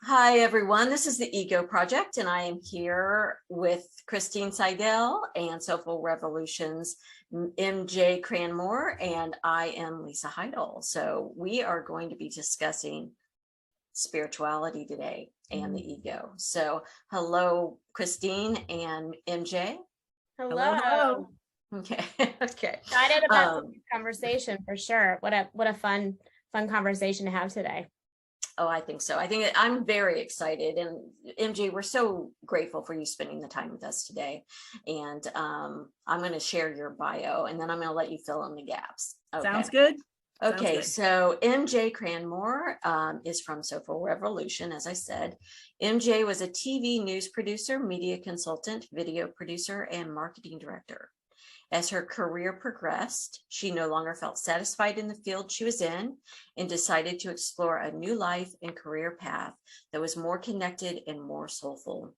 Hi, everyone. This is the Ego Project, and I am here with Cristine Seidel and Soulful Revolution's MJ Cranmore, and I am Lisa Heidel. So we are going to be discussing spirituality today and the ego. So hello, Cristine and MJ. Hello. Okay. Okay. Excited about this conversation for sure. What a fun conversation to have today. Oh, I think so. I'm very excited. And MJ, we're so grateful for you spending the time with us today. And I'm going to share your bio, and then I'm going to let you fill in the gaps. Okay. Sounds good. Okay, so MJ Cranmore is from Soulful Revolution, as I said. MJ was a TV news producer, media consultant, video producer, and marketing director. As her career progressed, she no longer felt satisfied in the field she was in and decided to explore a new life and career path that was more connected and more soulful.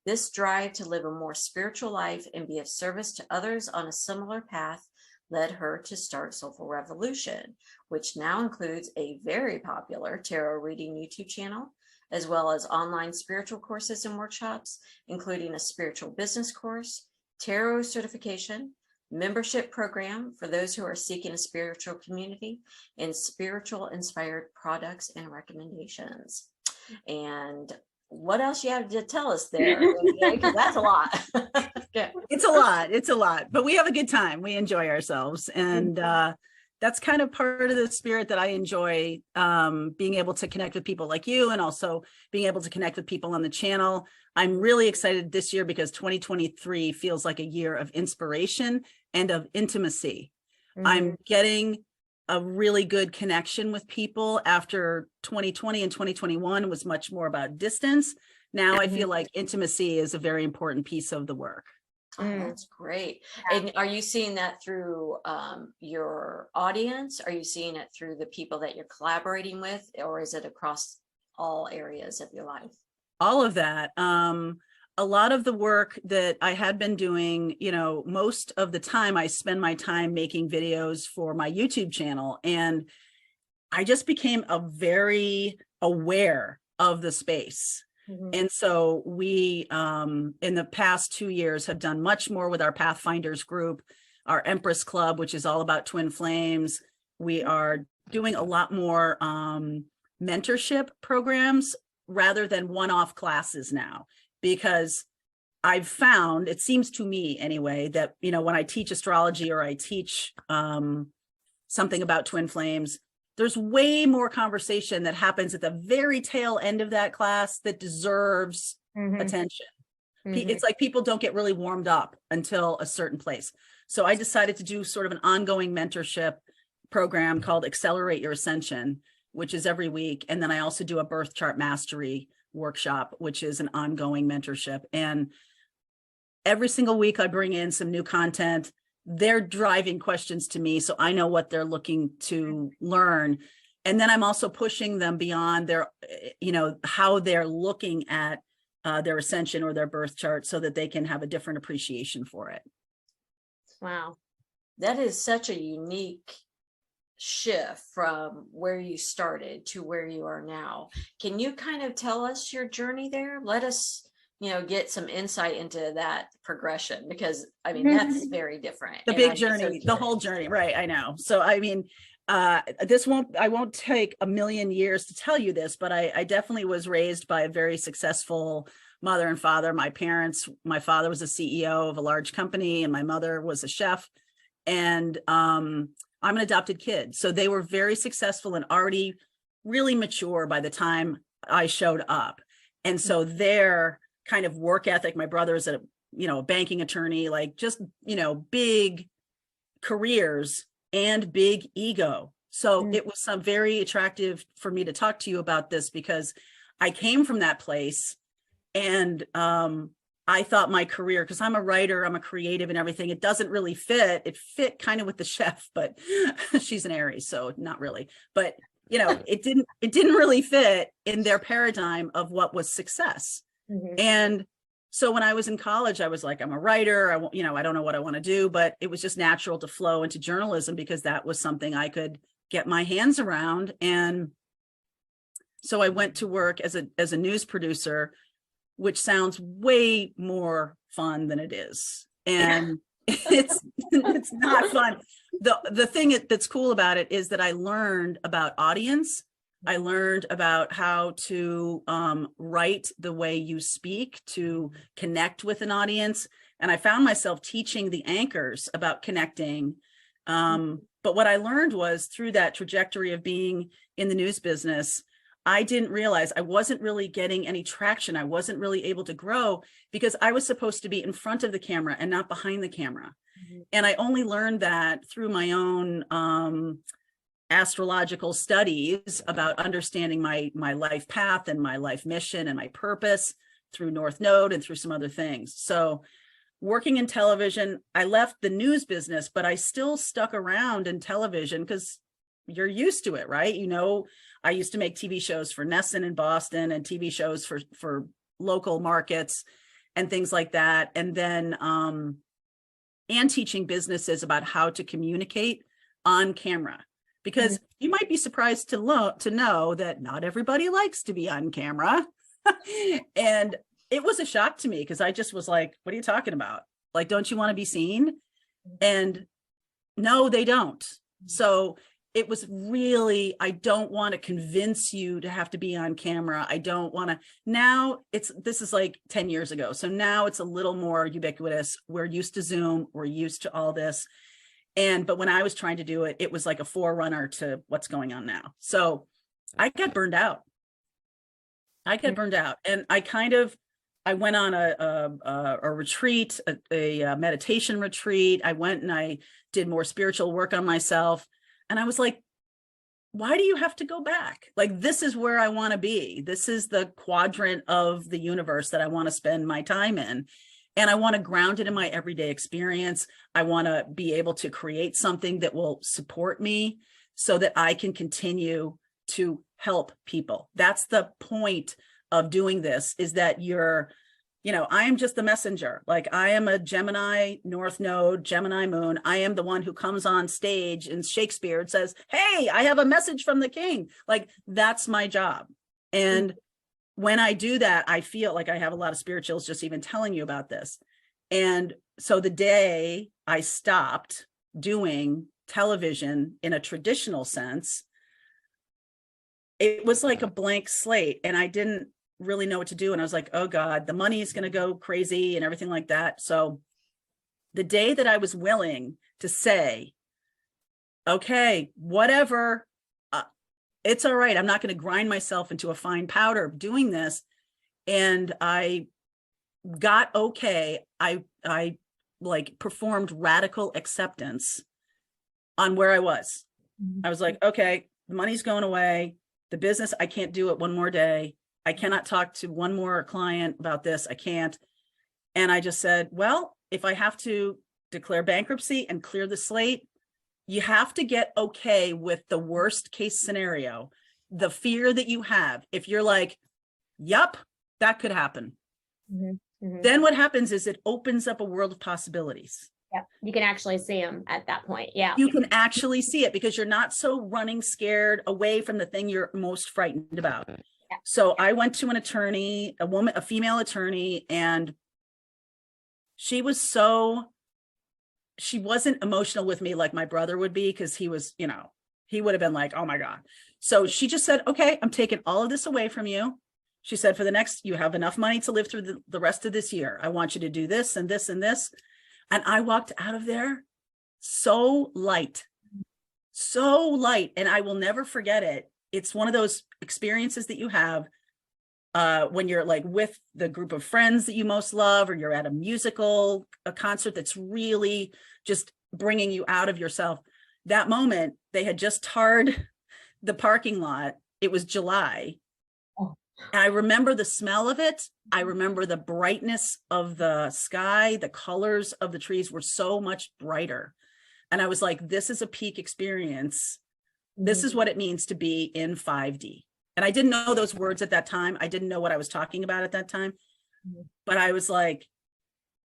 This drive to live a more spiritual life and be of service to others on a similar path led her to start Soulful Revolution, which now includes a very popular tarot reading YouTube channel, as well as online spiritual courses and workshops, including a spiritual business course, tarot certification, membership program for those who are seeking a spiritual community, and spiritual inspired products and recommendations. And what else you have to tell us there? Because that's a lot. Okay. It's a lot, but we have a good time. We enjoy ourselves. And that's kind of part of the spirit that I enjoy, being able to connect with people like you, and also being able to connect with people on the channel. I'm really excited this year because 2023 feels like a year of inspiration and of intimacy. I'm getting a really good connection with people after 2020 and 2021 was much more about distance. Now I feel like intimacy is a very important piece of the work. Oh, that's great. And are you seeing that through your audience? Are you seeing it through the people that you're collaborating with, or is it across all areas of your life? All of that. A lot of the work that I had been doing, most of the time I spend my time making videos for my YouTube channel, and I just became very aware of the space. And so we, in the past 2 years, have done much more with our Pathfinders group, our Empress Club, which is all about twin flames. We are doing a lot more mentorship programs rather than one-off classes now, because I've found, it seems to me anyway, that, when I teach astrology or I teach something about twin flames, there's way more conversation that happens at the very tail end of that class that deserves attention. It's like people don't get really warmed up until a certain place. So I decided to do sort of an ongoing mentorship program called Accelerate Your Ascension, which is every week. And then I also do a birth chart mastery workshop, which is an ongoing mentorship. And every single week I bring in some new content. They're driving questions to me, so I know what they're looking to learn. And then I'm also pushing them beyond their, how they're looking at their ascension or their birth chart, so that they can have a different appreciation for it. Wow. That is such a unique shift from where you started to where you are now. Can you kind of tell us your journey there? Let us get some insight into that progression, because that's very different. The big journey, the whole journey, right? I know. So I won't take a million years to tell you this, but I definitely was raised by a very successful mother and father. My father was a CEO of a large company, and my mother was a chef. And I'm an adopted kid, so they were very successful and already really mature by the time I showed up. And so their kind of work ethic, my brother is a banking attorney, like just big careers and big ego. So it was very attractive for me to talk to you about this, because I came from that place, and I thought my career, because I'm a writer, I'm a creative and everything, it doesn't really fit. It fit kind of with the chef, but she's an Aries, so not really. But it didn't really fit in their paradigm of what was success. And so when I was in college, I was like, I'm a writer. I don't know what I want to do, but it was just natural to flow into journalism, because that was something I could get my hands around. And So I went to work as a news producer, which sounds way more fun than it is. And it's not fun. The thing that's cool about it is that I learned about audience. I learned about how to write the way you speak to connect with an audience. And I found myself teaching the anchors about connecting. But what I learned was through that trajectory of being in the news business, I didn't realize I wasn't really getting any traction. I wasn't really able to grow because I was supposed to be in front of the camera and not behind the camera. And I only learned that through my own astrological studies about understanding my life path and my life mission and my purpose through North Node and through some other things. So working in television, I left the news business, but I still stuck around in television because you're used to it, right? You know, I used to make TV shows for Nesson in Boston and TV shows for local markets and things like that. And then, and teaching businesses about how to communicate on camera, because you might be surprised to know that not everybody likes to be on camera. And it was a shock to me because I just was like, what are you talking about? Like, don't you want to be seen? And no, they don't. So it was really, I don't want to convince you to have to be on camera. I don't want to. Now this is like 10 years ago. So now it's a little more ubiquitous. We're used to Zoom. We're used to all this. But when I was trying to do it, it was like a forerunner to what's going on now. So I got burned out. And I went on a retreat, a meditation retreat. I went and I did more spiritual work on myself. And I was like, why do you have to go back? Like, this is where I want to be. This is the quadrant of the universe that I want to spend my time in. And I want to ground it in my everyday experience. I want to be able to create something that will support me so that I can continue to help people. That's the point of doing this, is that I am just the messenger. Like, I am a Gemini North Node, Gemini Moon. I am the one who comes on stage in Shakespeare and says, hey, I have a message from the king. Like, that's my job. And when I do that, I feel like I have a lot of spirituals just even telling you about this. And so the day I stopped doing television in a traditional sense, it was like a blank slate, and I didn't really know what to do. And I was like, oh God, the money is going to go crazy and everything like that. So the day that I was willing to say, okay, whatever, it's all right. I'm not going to grind myself into a fine powder doing this. And I got okay. I like performed radical acceptance on where I was. I was like, okay, the money's going away. The business, I can't do it one more day. I cannot talk to one more client about this. I can't. And I just said, well, if I have to declare bankruptcy and clear the slate, you have to get okay with the worst case scenario, the fear that you have. If you're like, yup, that could happen. Then what happens is it opens up a world of possibilities. Yeah, you can actually see them at that point. Yeah, you can actually see it because you're not so running scared away from the thing you're most frightened about. Yeah. So I went to an attorney, a female attorney, and she wasn't emotional with me like my brother would be, because he was, he would have been like, oh my God. So she just said, okay, I'm taking all of this away from you. She said, you have enough money to live through the rest of this year. I want you to do this and this and this. And I walked out of there so light. And I will never forget it. It's one of those experiences that you have when you're like with the group of friends that you most love, or you're at a concert that's really just bringing you out of yourself. That moment, they had just tarred the parking lot. It was July. And I remember the smell of it. I remember the brightness of the sky. The colors of the trees were so much brighter. And I was like, this is a peak experience. This is what it means to be in 5D. And I didn't know those words at that time. I didn't know what I was talking about at that time. But I was like,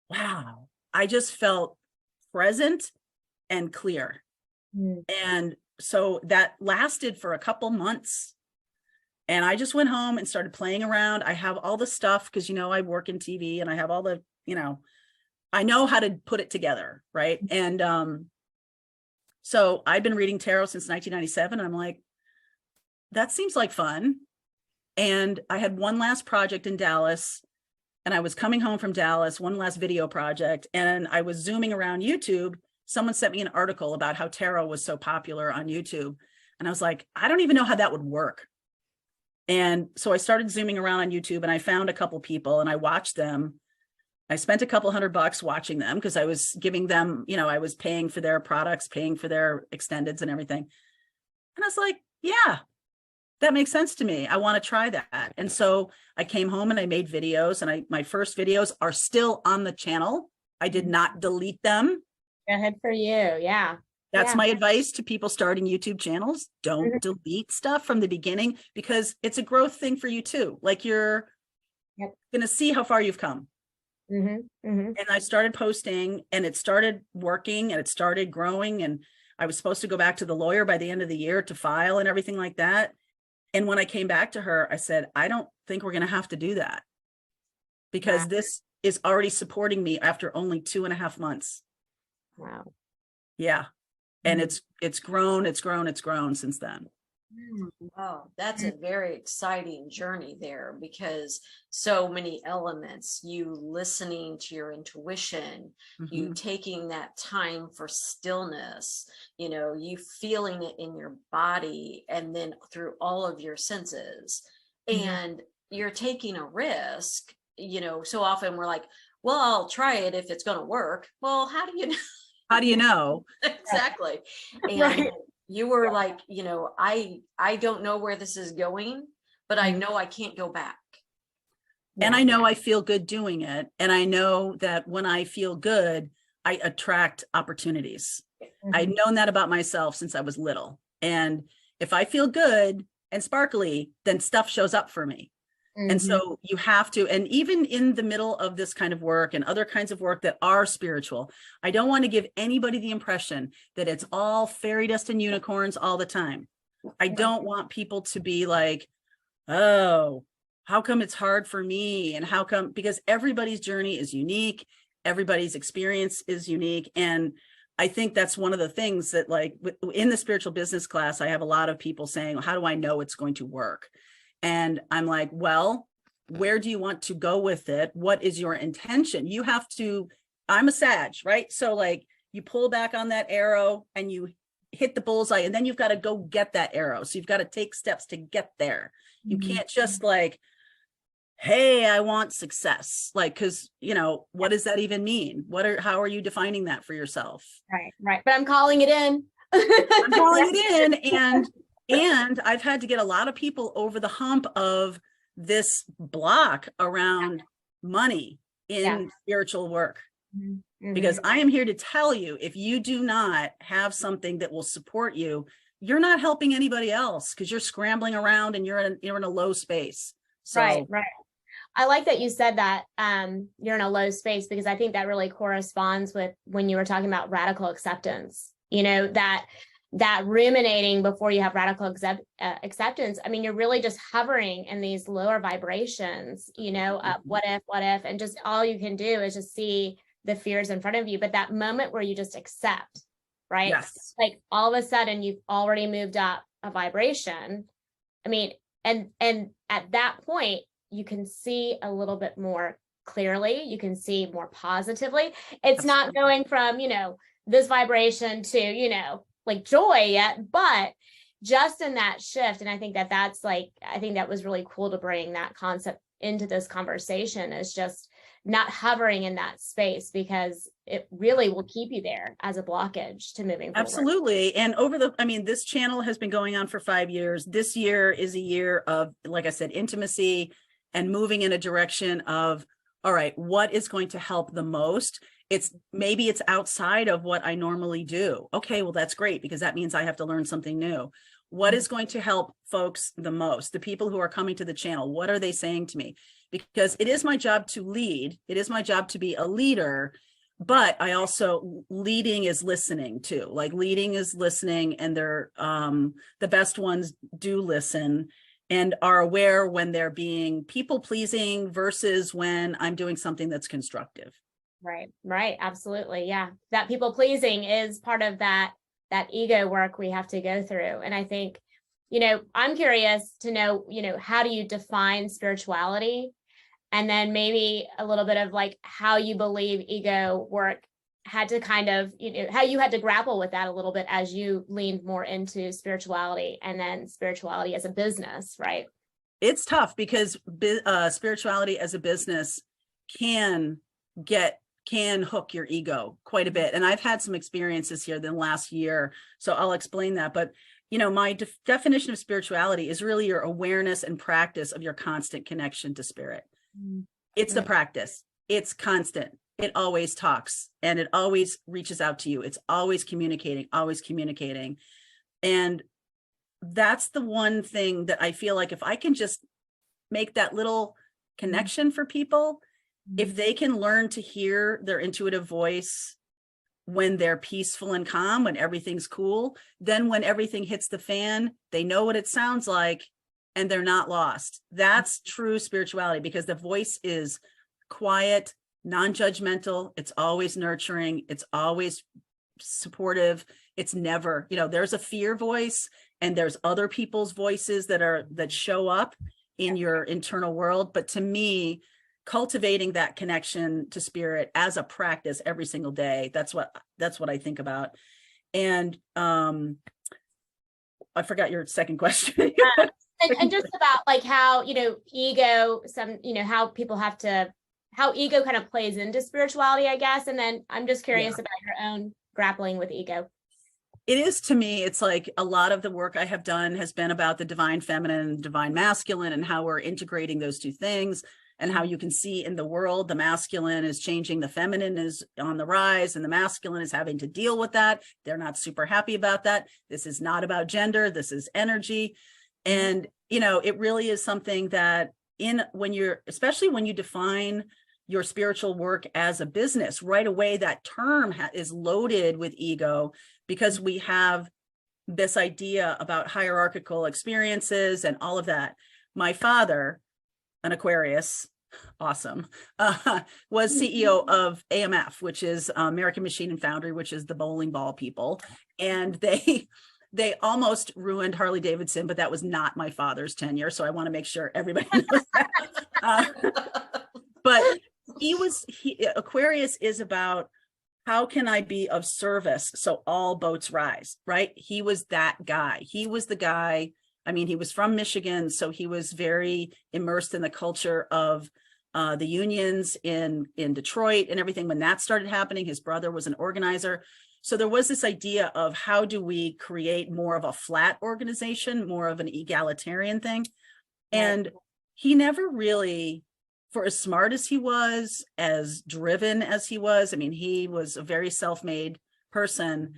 wow, I just felt present and clear. And so that lasted for a couple months. And I just went home and started playing around. I have all the stuff because, I work in TV and I have all the, I know how to put it together. Right. And so I'd been reading tarot since 1997. I'm like, that seems like fun. And I had one last project in Dallas, and I was coming home from Dallas, one last video project, and I was zooming around YouTube. Someone sent me an article about how tarot was so popular on YouTube. And I was like, I don't even know how that would work. And so I started zooming around on YouTube, and I found a couple people and I watched them. I spent a couple $100 watching them because I was giving them, I was paying for their products, paying for their extendeds and everything. And I was like, yeah, that makes sense to me. I want to try that. And so I came home and I made videos, and my first videos are still on the channel. I did not delete them. Go ahead for you. Yeah. That's my advice to people starting YouTube channels. Don't delete stuff from the beginning, because it's a growth thing for you too. Like you're going to see how far you've come. And I started posting, and it started working, and it started growing. And I was supposed to go back to the lawyer by the end of the year to file and everything like that. And when I came back to her, I said, I don't think we're going to have to do that, because this is already supporting me after only 2.5 months. Wow. Yeah. And it's grown since then. Wow, that's a very exciting journey there, because so many elements, you listening to your intuition, you taking that time for stillness, you feeling it in your body, and then through all of your senses, and you're taking a risk. So often we're like, well, I'll try it if it's going to work. Well, how do you know? How do you know? Exactly. And you were like, I don't know where this is going, but I know I can't go back. And I know I feel good doing it. And I know that when I feel good, I attract opportunities. I've known that about myself since I was little. And if I feel good and sparkly, then stuff shows up for me. And so you have to, and even in the middle of this kind of work and other kinds of work that are spiritual, I don't want to give anybody the impression that it's all fairy dust and unicorns all the time. I don't want people to be like, oh, how come it's hard for me? And how come, because everybody's journey is unique. Everybody's experience is unique. And I think that's one of the things that, like, in the spiritual business class, I have a lot of people saying, how do I know it's going to work? And I'm like, well, where do you want to go with it? What is your intention? You have to, I'm a Sag, right? So like you pull back on that arrow and you hit the bullseye, and then you've got to go get that arrow. So you've got to take steps to get there. You can't just like, hey, I want success. Like, because, what does that even mean? How are you defining that for yourself? Right. But I'm calling it in. I'm calling it in. And I've had to get a lot of people over the hump of this block around money in spiritual work. Because I am here to tell you, if you do not have something that will support you, you're not helping anybody else, because you're scrambling around and you're in a low space. So, right. I like that you said that you're in a low space, because I think that really corresponds with when you were talking about radical acceptance, that ruminating before you have radical acceptance. I mean, you're really just hovering in these lower vibrations, what if, and just all you can do is just see the fears in front of you. But that moment where you just accept, right? Yes. Like all of a sudden you've already moved up a vibration. I mean, and at that point, you can see a little bit more clearly, you can see more positively. It's not going from, this vibration to, like joy yet, but just in that shift. And I think that was really cool to bring that concept into this conversation, is just not hovering in that space, because it really will keep you there as a blockage to moving forward. Absolutely. And this channel has been going on for 5 years. This year is a year of, like I said, intimacy and moving in a direction of, all right, what is going to help the most? Maybe it's outside of what I normally do. Okay, well, that's great, because that means I have to learn something new. What is going to help folks the most? The people who are coming to the channel, what are they saying to me? Because it is my job to lead. It is my job to be a leader, but I also, leading is listening too. Like leading is listening, and they're the best ones do listen. and are aware when they're being people pleasing versus when I'm doing something that's constructive. Right. Absolutely. Yeah. That people pleasing is part of that ego work we have to go through. And I think, I'm curious to know, how do you define spirituality? And then maybe a little bit of like how you believe ego work had to kind of, how you had to grapple with that a little bit as you leaned more into spirituality and then spirituality as a business, right? It's tough because spirituality as a business can hook your ego quite a bit. And I've had some experiences here in the last year, so I'll explain that. But, my definition of spirituality is really your awareness and practice of your constant connection to spirit. It's the practice. It's constant. It always talks and it always reaches out to you. It's always communicating. And that's the one thing that I feel like if I can just make that little connection for people, if they can learn to hear their intuitive voice when they're peaceful and calm, when everything's cool, then when everything hits the fan, they know what it sounds like and they're not lost. That's true spirituality, because the voice is quiet, non-judgmental. It's always nurturing. It's always supportive. It's never, there's a fear voice and there's other people's voices that show up in your internal world. But to me, cultivating that connection to spirit as a practice every single day, that's what I think about. And I forgot your second question. and just about like how, ego, how ego kind of plays into spirituality, I guess. And then I'm just curious about your own grappling with ego. It is, to me, it's like a lot of the work I have done has been about the divine feminine and divine masculine and how we're integrating those two things, and how you can see in the world, the masculine is changing, the feminine is on the rise, and the masculine is having to deal with that. They're not super happy about that. This is not about gender. This is energy. And, it really is something that especially when you define your spiritual work as a business, right away, that term is loaded with ego, because we have this idea about hierarchical experiences and all of that. My father, an Aquarius, awesome, was CEO of AMF, which is American Machine and Foundry, which is the bowling ball people. And they almost ruined Harley Davidson, but that was not my father's tenure. So I want to make sure everybody knows that. But Aquarius is about, how can I be of service so all boats rise, right? He was that guy. He was the guy. I mean, he was from Michigan, so he was very immersed in the culture of the unions in Detroit and everything. When that started happening, his brother was an organizer. So there was this idea of, how do we create more of a flat organization, more of an egalitarian thing? And he never really, for as smart as he was, as driven as he was, I mean, he was a very self-made person.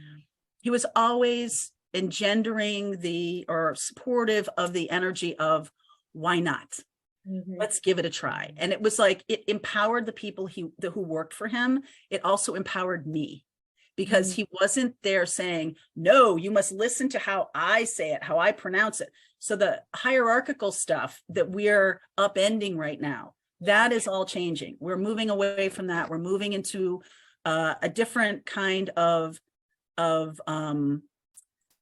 He was always engendering or supportive of the energy of, why not? Let's give it a try. And it was like, it empowered the people who worked for him. It also empowered me, because he wasn't there saying, no, you must listen to how I say it, how I pronounce it. So the hierarchical stuff that we're upending right now, that is all changing. We're moving away from that. We're moving into a different kind of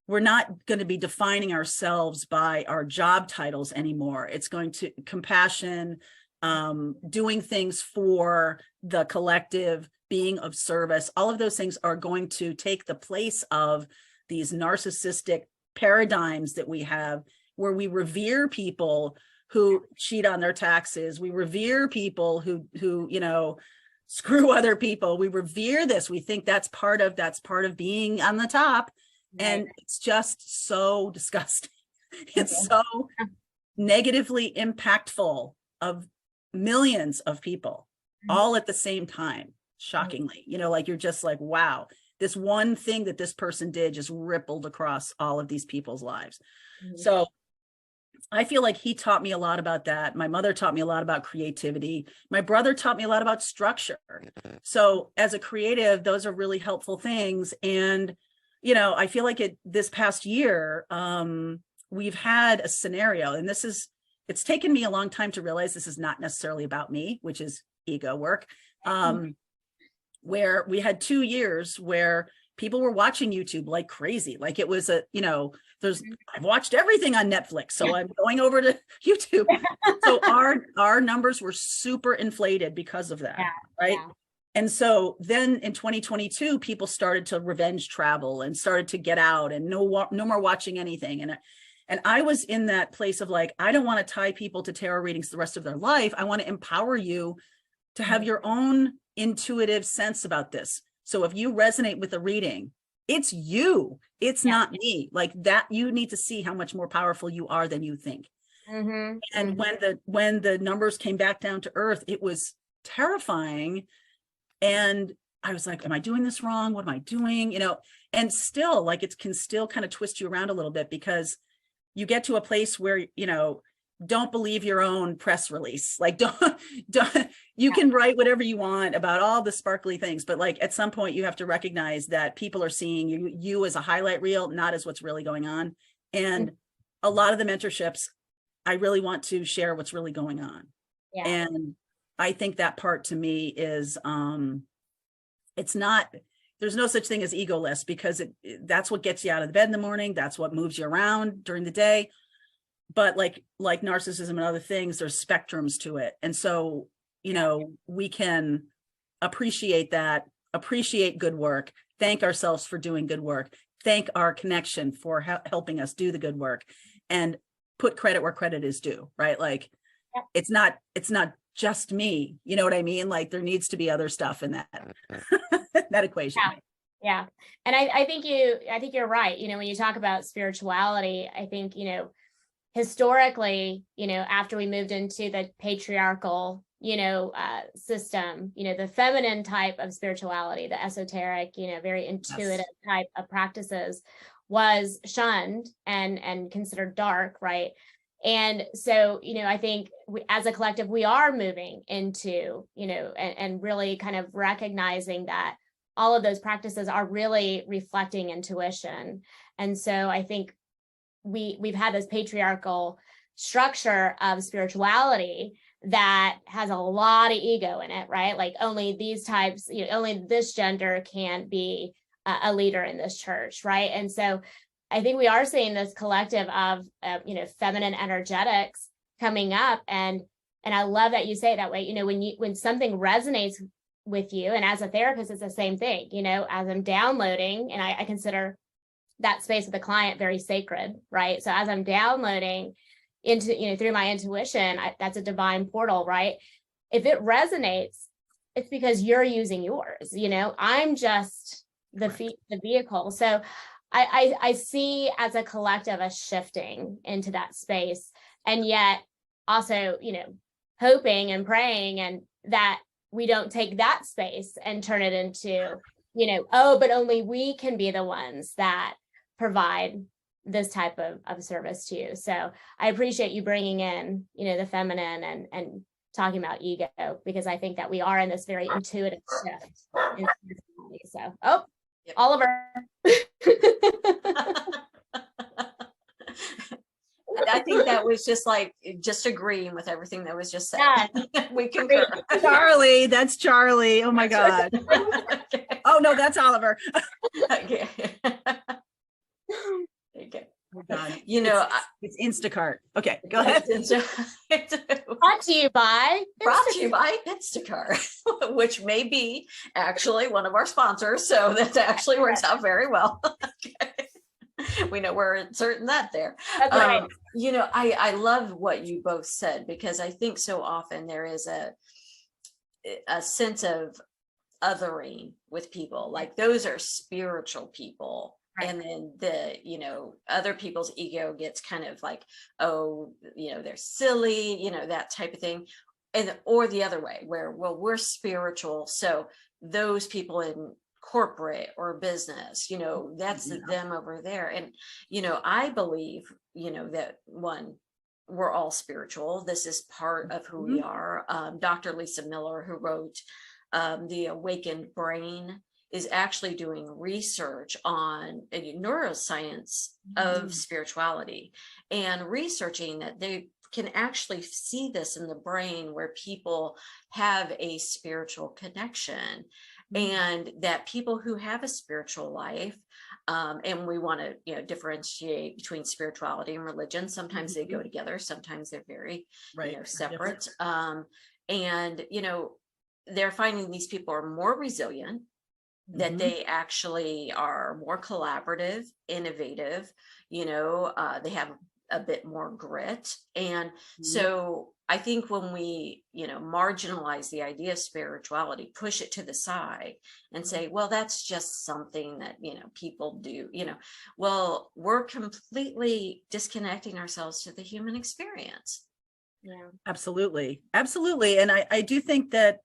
we're not going to be defining ourselves by our job titles anymore. It's going to compassion, doing things for the collective, being of service. All of those things are going to take the place of these narcissistic paradigms that we have, where we revere people who cheat on their taxes. We revere people who screw other people. We revere this. We think that's part of being on the top. And it's just so disgusting. It's so negatively impactful of millions of people all at the same time, shockingly. Like, you're just like, wow, this one thing that this person did just rippled across all of these people's lives. So I feel like he taught me a lot about that. My mother taught me a lot about creativity. My brother taught me a lot about structure. So as a creative, those are really helpful things. And I feel like this past year, we've had a scenario, and it's taken me a long time to realize this is not necessarily about me, which is ego work, where we had 2 years where people were watching YouTube like crazy. Like it was I've watched everything on Netflix, so I'm going over to YouTube. So our numbers were super inflated because of that, right? Yeah. And so then in 2022, people started to revenge travel and started to get out and no more watching anything. And I was in that place of like, I don't want to tie people to tarot readings the rest of their life. I want to empower you to have your own intuitive sense about this. So if you resonate with a reading, it's you, it's not me. Like that, you need to see how much more powerful you are than you think. Mm-hmm. And when the numbers came back down to earth, it was terrifying. And I was like, am I doing this wrong? What am I doing? You know, and still like it can still kind of twist you around a little bit, because you get to a place where, you know, don't believe your own press release. Like don't you can write whatever you want about all the sparkly things, but like at some point you have to recognize that people are seeing you as a highlight reel, not as what's really going on. And a lot of the mentorships, I really want to share what's really going on. Yeah. And I think that part to me is it's not, there's no such thing as egoless, because that's what gets you out of the bed in the morning. That's what moves you around during the day. But like narcissism and other things, there's spectrums to it. And so, you know, we can appreciate that, appreciate good work, thank ourselves for doing good work, thank our connection for helping us do the good work, and put credit where credit is due, right? Like it's not just me, you know what I mean? Like there needs to be other stuff in that, that equation. Yeah. And I think you're right. You know, when you talk about spirituality, I think, you know, historically, you know, after we moved into the patriarchal, you know, system, you know, the feminine type of spirituality, the esoteric, you know, very intuitive type of practices was shunned and considered dark, right? And so, you know, I think as a collective, we are moving into, you know, and really kind of recognizing that all of those practices are really reflecting intuition. And so I think we've had this patriarchal structure of spirituality that has a lot of ego in it, right? Like only these types, you know, only this gender can be a leader in this church, right? And so I think we are seeing this collective of, you know, feminine energetics coming up, and I love that you say it that way. You know, when something resonates with you, and as a therapist, it's the same thing. You know, as I'm downloading, and I consider that space with the client very sacred, right? So as I'm downloading into, you know, through my intuition, that's a divine portal, right? If it resonates, it's because you're using yours. You know, I'm just the vehicle. So I see as a collective a shifting into that space, and yet also, you know, hoping and praying and that we don't take that space and turn it into, you know, oh, but only we can be the ones that provide this type of service to you. So I appreciate you bringing in, you know, the feminine and talking about ego, because I think that we are in this very intuitive shift in spirituality. So, Oliver. I think that was just agreeing with everything that was just said. Yeah. We concur. Charlie, that's Charlie. Oh my God. Okay. Oh no, that's Oliver. Okay. Okay. Oh God. You know, it's Instacart. Okay, go ahead. Brought to you by Instacart, which may be actually one of our sponsors. So that actually works out very well. Okay. We know we're inserting that there. That's right. You know, I love what you both said, because I think so often there is a sense of othering with people, like those are spiritual people. Right. And then the, you know, other people's ego gets kind of like, oh, you know, they're silly, you know, that type of thing. And or the other way, where, well, we're spiritual, so those people in corporate or business, you know, that's them over there. And, you know, I believe, you know, that we're all spiritual. This is part of who we are. Dr. Lisa Miller, who wrote The Awakened Brain, is actually doing research on neuroscience of spirituality, and researching that they can actually see this in the brain where people have a spiritual connection, and that people who have a spiritual life, and we want to, differentiate between spirituality and religion. Sometimes they go together, sometimes they're very, separate. And, they're finding these people are more resilient, that they actually are more collaborative, innovative, they have a bit more grit. And so I think when we, marginalize the idea of spirituality, push it to the side and say, well, that's just something that, people do, well, we're completely disconnecting ourselves to the human experience. Yeah, absolutely. Absolutely. And I do think that,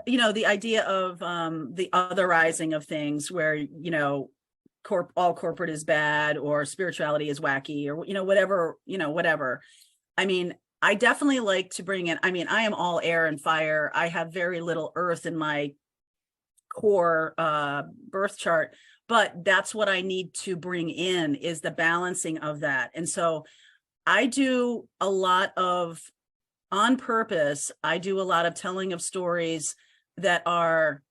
the idea of the otherizing of things where, all corporate is bad or spirituality is wacky or, whatever. I mean, I definitely like to bring in, I am all air and fire. I have very little earth in my core birth chart, but that's what I need to bring in, is the balancing of that. And so I do a lot of, on purpose, I do a lot of telling of stories that are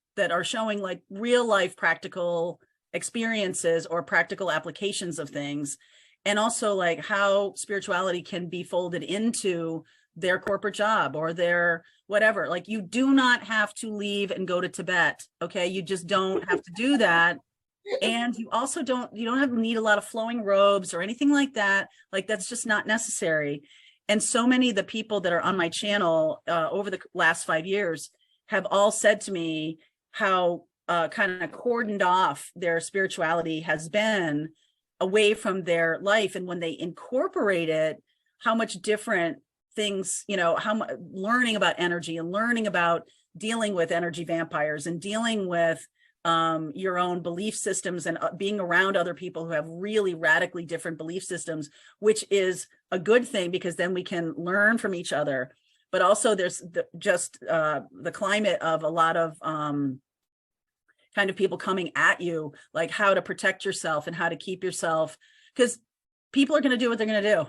showing like real life practical experiences or practical applications of things, and also like how spirituality can be folded into their corporate job or their whatever. Like, you do not have to leave and go to Tibet. Okay. You just don't have to do that. And you also you don't need a lot of flowing robes or anything like that. Like, that's just not necessary. And so many of the people that are on my channel over the last 5 years have all said to me how kind of cordoned off their spirituality has been away from their life. And when they incorporate it, how much different things, learning about energy and learning about dealing with energy vampires and dealing with your own belief systems and being around other people who have really radically different belief systems, which is a good thing because then we can learn from each other. But also there's the climate of a lot of kind of people coming at you, like how to protect yourself and how to keep yourself, because people are going to do what they're going to do.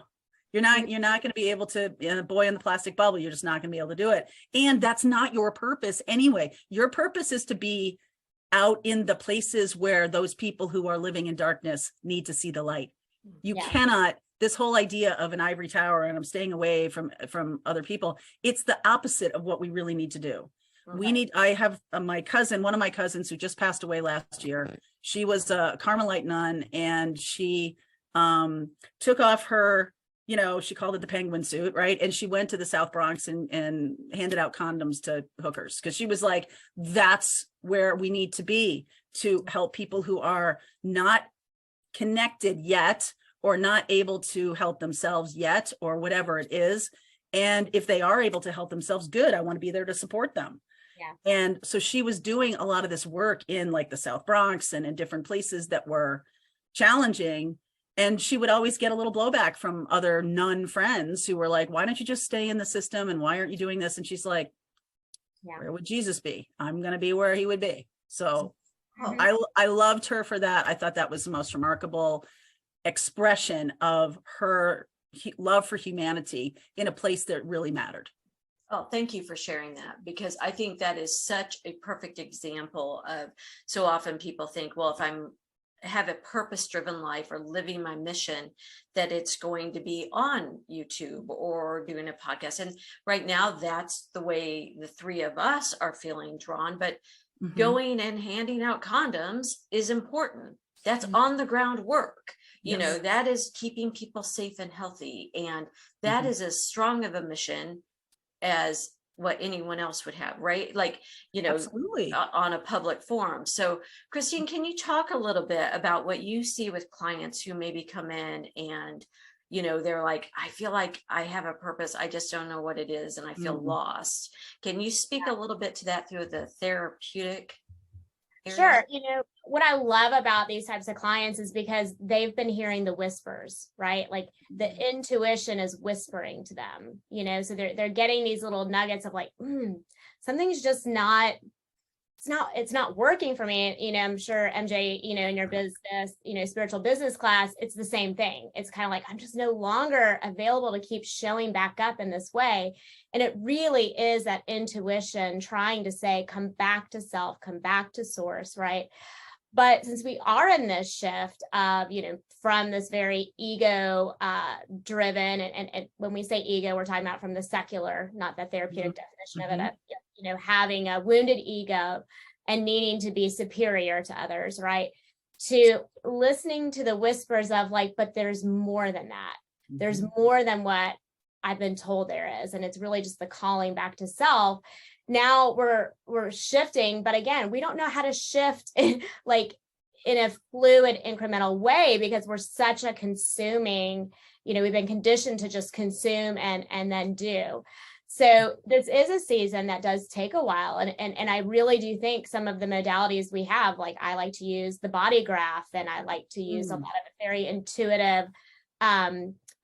You're not going to be able to, boy in the plastic bubble, you're just not going to be able to do it. And that's not your purpose anyway. Your purpose is to be out in the places where those people who are living in darkness need to see the light. You cannot, this whole idea of an ivory tower and I'm staying away from other people, it's the opposite of what we really need to do. Okay. I have one of my cousins who just passed away last year. She was a Carmelite nun, and she took off her, she called it the penguin suit, right? And she went to the South Bronx and handed out condoms to hookers, because she was like, that's where we need to be to help people who are not connected yet or not able to help themselves yet or whatever it is. And if they are able to help themselves, good, I want to be there to support them. Yeah. And so she was doing a lot of this work in like the South Bronx and in different places that were challenging. And she would always get a little blowback from other nun friends who were like, why don't you just stay in the system? And why aren't you doing this? And she's like, where would Jesus be? I'm going to be where he would be. So I loved her for that. I thought that was the most remarkable expression of her love for humanity in a place that really mattered. Oh, thank you for sharing that, because I think that is such a perfect example of, so often people think, well, if I'm have a purpose-driven life or living my mission, that it's going to be on YouTube or doing a podcast. And right now, that's the way the three of us are feeling drawn. But going and handing out condoms is important. That's on the ground work. That is keeping people safe and healthy. And that is as strong of a mission as what anyone else would have, right? Like, absolutely, on a public forum. So Cristine, can you talk a little bit about what you see with clients who maybe come in and, they're like, I feel like I have a purpose, I just don't know what it is, and I feel lost. Can you speak a little bit to that through the therapeutic area? Sure. What I love about these types of clients is because they've been hearing the whispers, right? Like the intuition is whispering to them, so they're getting these little nuggets of like, something's just not it's not working for me. You know, I'm sure MJ, you know, in your business, you know, spiritual business class, it's the same thing. It's kind of like, I'm just no longer available to keep showing back up in this way. And it really is that intuition trying to say, come back to self, come back to source, right? But since we are in this shift of, you know, from this very ego driven, and when we say ego, we're talking about from the secular, not the therapeutic definition of it, you know, having a wounded ego and needing to be superior to others, right? To listening to the whispers of like, but there's more than that. There's more than what I've been told there is. And it's really just the calling back to self. Now we're shifting, but again, we don't know how to shift like in a fluid, incremental way, because we're such a consuming, you know, we've been conditioned to just consume and then do. So this is a season that does take a while. And I really do think some of the modalities we have, like I like to use the body graph, and I like to use a lot of very intuitive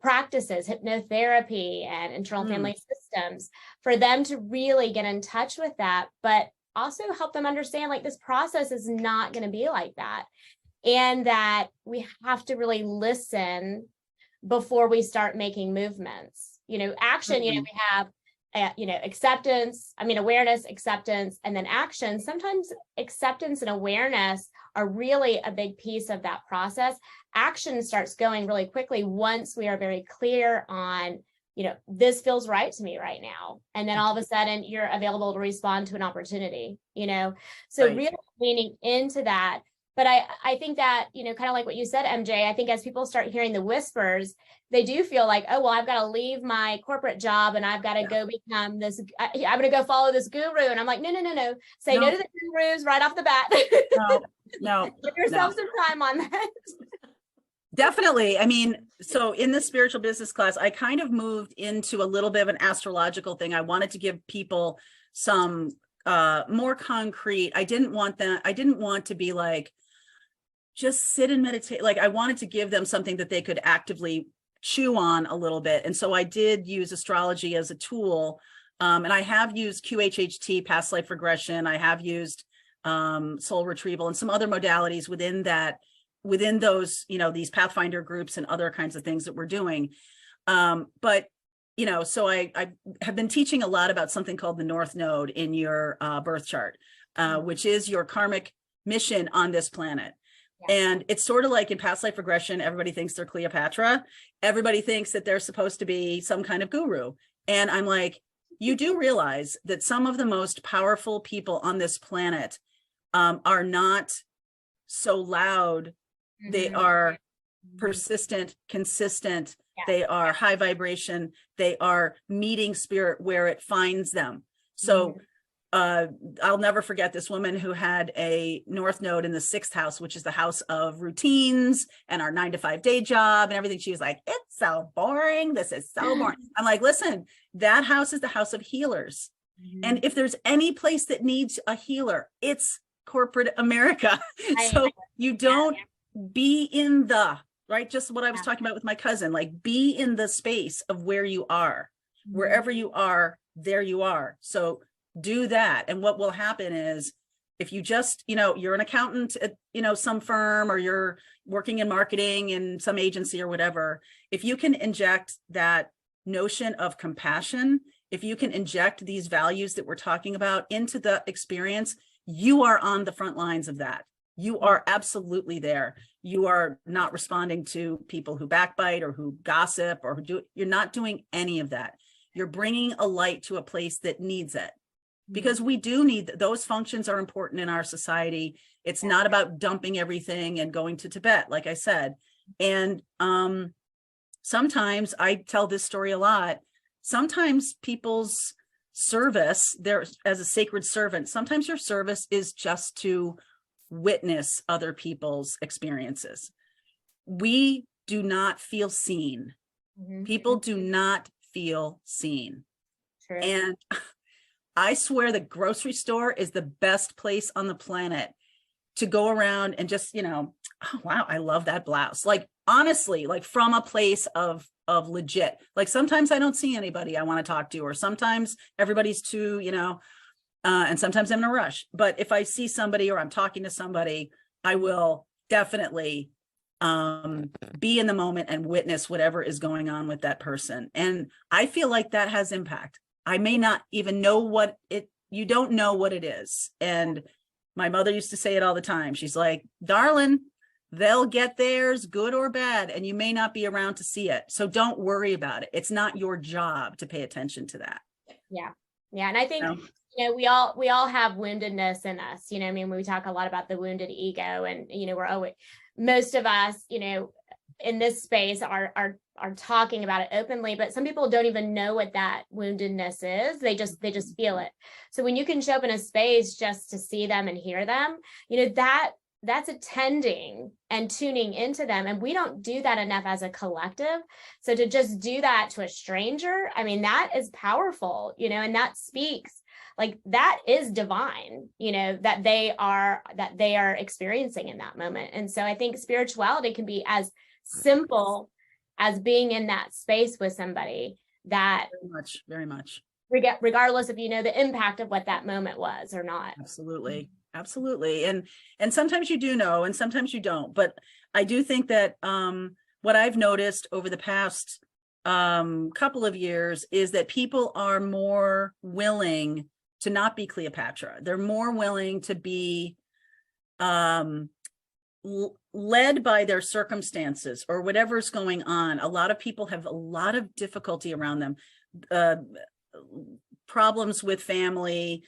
practices, hypnotherapy and internal family systems, for them to really get in touch with that, but also help them understand like this process is not going to be like that. And that we have to really listen before we start making movements. You know, action, you know, we have you know, awareness, acceptance, and then action. Sometimes acceptance and awareness are really a big piece of that process. Action starts going really quickly once we are very clear on, you know, this feels right to me right now. And then all of a sudden you're available to respond to an opportunity, you know, so really leaning into that. But I think that, you know, kind of like what you said, MJ, I think as people start hearing the whispers, they do feel like, oh, well, I've got to leave my corporate job and I've got to go become this, I'm going to go follow this guru. And I'm like, no. Say no to the gurus right off the bat. No. Give yourself some time on that. Definitely. I mean, so in the spiritual business class, I kind of moved into a little bit of an astrological thing. I wanted to give people some more concrete. I didn't want to be like, just sit and meditate. Like I wanted to give them something that they could actively chew on a little bit. And so I did use astrology as a tool. And I have used QHHT, past life regression. I have used soul retrieval and some other modalities within those, you know, these Pathfinder groups and other kinds of things that we're doing. But, you know, so I have been teaching a lot about something called the North Node in your birth chart, which is your karmic mission on this planet. And it's sort of like in past life regression, everybody thinks they're Cleopatra. Everybody thinks that they're supposed to be some kind of guru. And I'm like, you do realize that some of the most powerful people on this planet are not so loud. They are persistent, consistent. They are high vibration. They are meeting spirit where it finds them. So I'll never forget this woman who had a North Node in the 6th house, which is the house of routines and our 9-to-5 day job and everything. She was like, it's so boring. This is so boring. I'm like, listen, that house is the house of healers. And if there's any place that needs a healer, it's corporate America. So you don't be in the, right? Just what I was talking about with my cousin, like be in the space of where you are, wherever you are, there you are. So do that. And what will happen is if you just, you know, you're an accountant at, you know, some firm, or you're working in marketing in some agency or whatever, if you can inject that notion of compassion, if you can inject these values that we're talking about into the experience, you are on the front lines of that. You are absolutely there. You are not responding to people who backbite or who gossip or who do, you're not doing any of that. You're bringing a light to a place that needs it. Because we do need, those functions are important in our society. It's not about dumping everything and going to Tibet, like I said. And sometimes I tell this story a lot. Sometimes people's service, there as a sacred servant, sometimes your service is just to witness other people's experiences. We do not feel seen. People do not feel seen. True. And I swear the grocery store is the best place on the planet to go around and just, you know, oh, wow, I love that blouse. Like, honestly, like from a place of legit, like sometimes I don't see anybody I want to talk to, or sometimes everybody's too, you know, And sometimes I'm in a rush, but if I see somebody or I'm talking to somebody, I will definitely be in the moment and witness whatever is going on with that person. And I feel like that has impact. I may not even know what you don't know what it is. And my mother used to say it all the time. She's like, darling, they'll get theirs, good or bad, and you may not be around to see it. So don't worry about it. It's not your job to pay attention to that. Yeah. Yeah. And I think, we all have woundedness in us. I mean, we talk a lot about the wounded ego, and, we're always, most of us, in this space are talking about it openly, but some people don't even know what that woundedness is. They just feel it. So when you can show up in a space just to see them and hear them, that's attending and tuning into them. And we don't do that enough as a collective. So to just do that to a stranger, I mean, that is powerful, and that speaks, like, that is divine, that they are experiencing in that moment. And so I think spirituality can be as simple as being in that space with somebody, that very much, regardless if the impact of what that moment was or not. Absolutely. And sometimes you do know, and sometimes you don't, but I do think that what I've noticed over the past couple of years is that people are more willing to not be Cleopatra. They're more willing to be led by their circumstances or whatever's going on. A lot of people have a lot of difficulty around them, problems with family,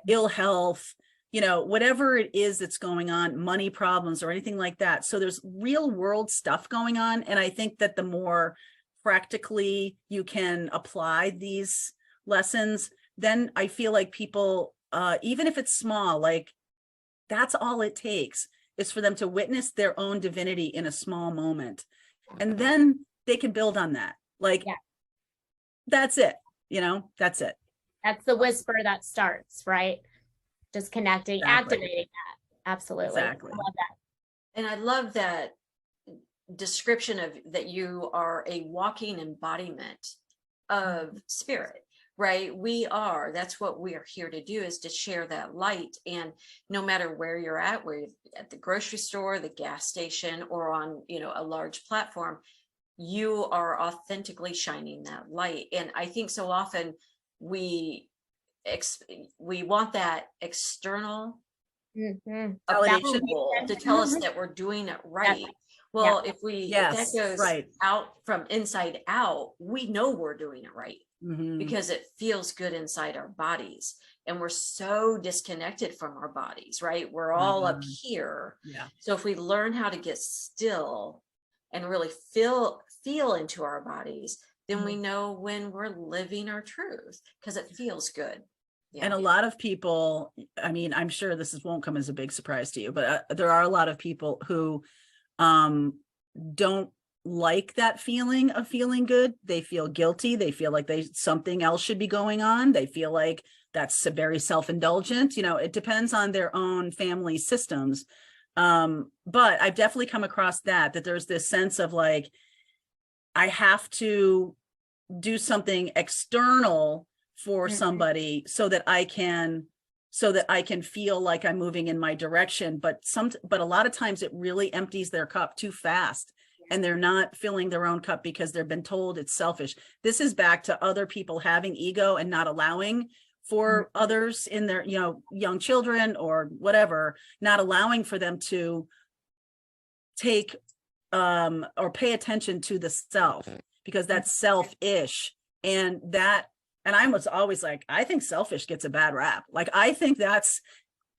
ill health, whatever it is that's going on, money problems or anything like that. So there's real world stuff going on. And I think that the more practically you can apply these lessons, then I feel like people, even if it's small, like, that's all it takes is for them to witness their own divinity in a small moment. And then they can build on that. Like, that's it, that's it. That's the whisper that starts, right? Just connecting, activating that. Absolutely. Exactly. I love that. And I love that description of that you are a walking embodiment of spirit, right? That's what we are here to do, is to share that light. And no matter where you're at, where you're at the grocery store, the gas station, or on, a large platform, you are authentically shining that light. And I think so often we want that external approval to tell us that we're doing it right. Well, if that goes out from inside out, we know we're doing it right, because it feels good inside our bodies. And we're so disconnected from our bodies, right? We're all up here. Yeah. So if we learn how to get still and really feel into our bodies, then we know when we're living our truth, because it feels good. Yeah. And a lot of people, I mean, I'm sure won't come as a big surprise to you, but there are a lot of people who don't like that feeling of feeling good. They feel guilty. They feel like something else should be going on. They feel like that's very self-indulgent. It depends on their own family systems. But I've definitely come across that there's this sense of like, I have to do something external for somebody so that I can feel like I'm moving in my direction. But a lot of times it really empties their cup too fast, and they're not filling their own cup because they've been told it's selfish. This is back to other people having ego and not allowing for others in their, young children or whatever, not allowing for them to take or pay attention to the self, because that's selfish. And I was always like, I think selfish gets a bad rap. Like, I think